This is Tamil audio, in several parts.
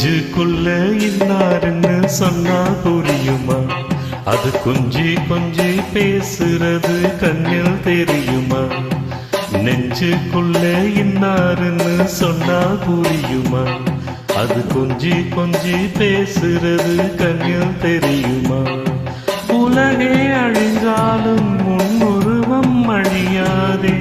நெஞ்சுக்குள்ள இன்னாருன்னு சொன்னா புரியுமா? அது கொஞ்சி கொஞ்சி பேசுறது கண்ணில் தெரியுமா? நெஞ்சுக்குள்ள இன்னாருன்னு சொன்னா புரியுமா? அது கொஞ்சி கொஞ்சி பேசுறது கண்ணில் தெரியுமா? உலகே அழிஞ்சாலும் முன்னுருவம் அழியாதே,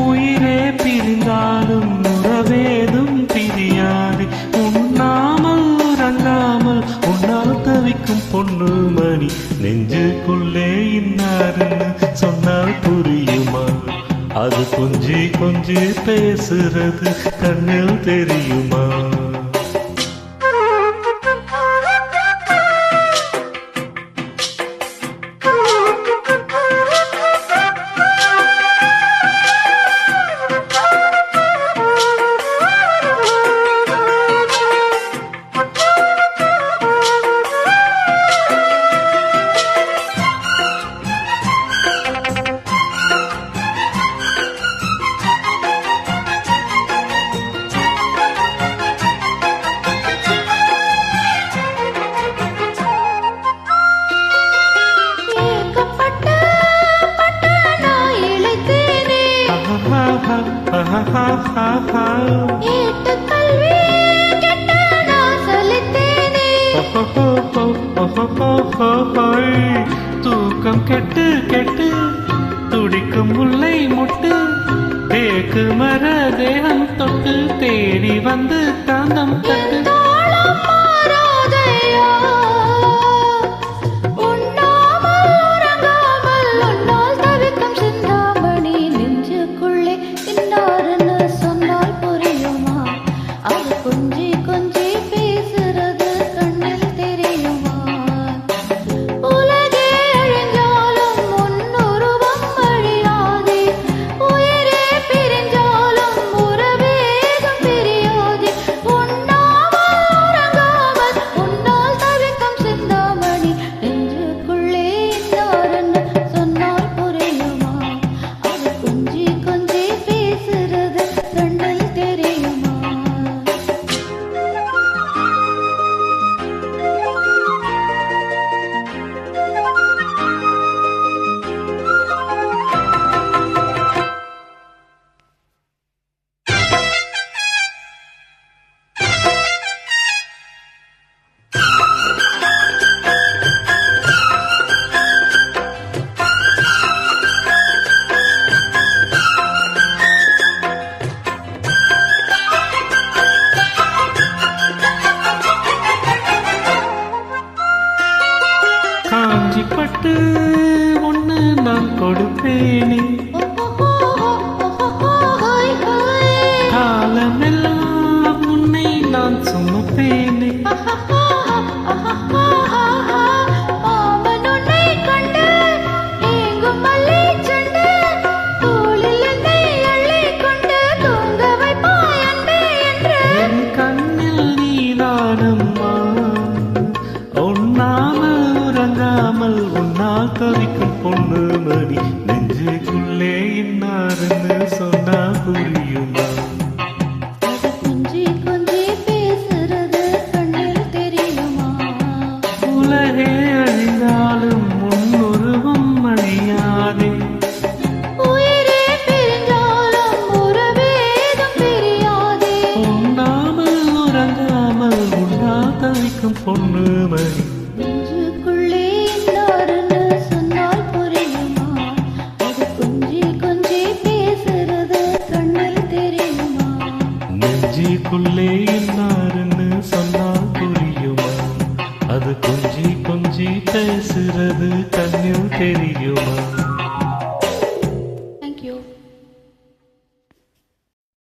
உயிரே பிரிந்தாலும் உறவேதும் பிரியாதே. உண்ணாமல் உறங்காமல் உன்னால் தவிக்கும் பொண்ணு மணி, நெஞ்சுக்குள்ளே இன்னாருன்னு சொன்னால் புரியுமா? அது கொஞ்சி கொஞ்சி பேசுறது கண்ணில் தெரியுமா? தூக்கம் கெட்டு கெட்டு துடிக்கும் முல்லை முட்டு, தேக்கு மர தேகம் தொட்டு தேடி வந்து தாந்தம் தட்டு. பட்டு ஒண்ணு நான் கொடுப்பேனே, காலமெல்லாம் உன்னை நான் சுமப்பேனே. என் கண்ணில் நீதானம்மா, உண்ணாமல் உறங்காமல் உன்னால் தவிக்கும் பொண்ணு மணி, நெஞ்சுக்குள்ளே இன்னாருன்னு சொன்னா புரியுமா? அது கொஞ்சி கொஞ்சி பேசுறது கண்ணில் தெரியுமா? உலகே அழிந்தாலும் முன்னுருவம் அழியாதே, உயிரே பிரிந்தாலும் உறவேதும் பிரியாதே. உண்ணாமல் உறங்காமல் உன்னால் தவிக்கும் பொண்ணு மணி, நெஞ்சுக்குள்ளே இன்னாருன்னு சொன்னால் புரியுமா? அது கொஞ்சி கொஞ்சி பேசுறது கண்ணில் தெரியுமா? நெஞ்சுக்குள்ளே இன்னாருன்னு சொன்னால் புரியுமா? அது கொஞ்சி கொஞ்சி பேசுறது கண்ணில் தெரியுமா?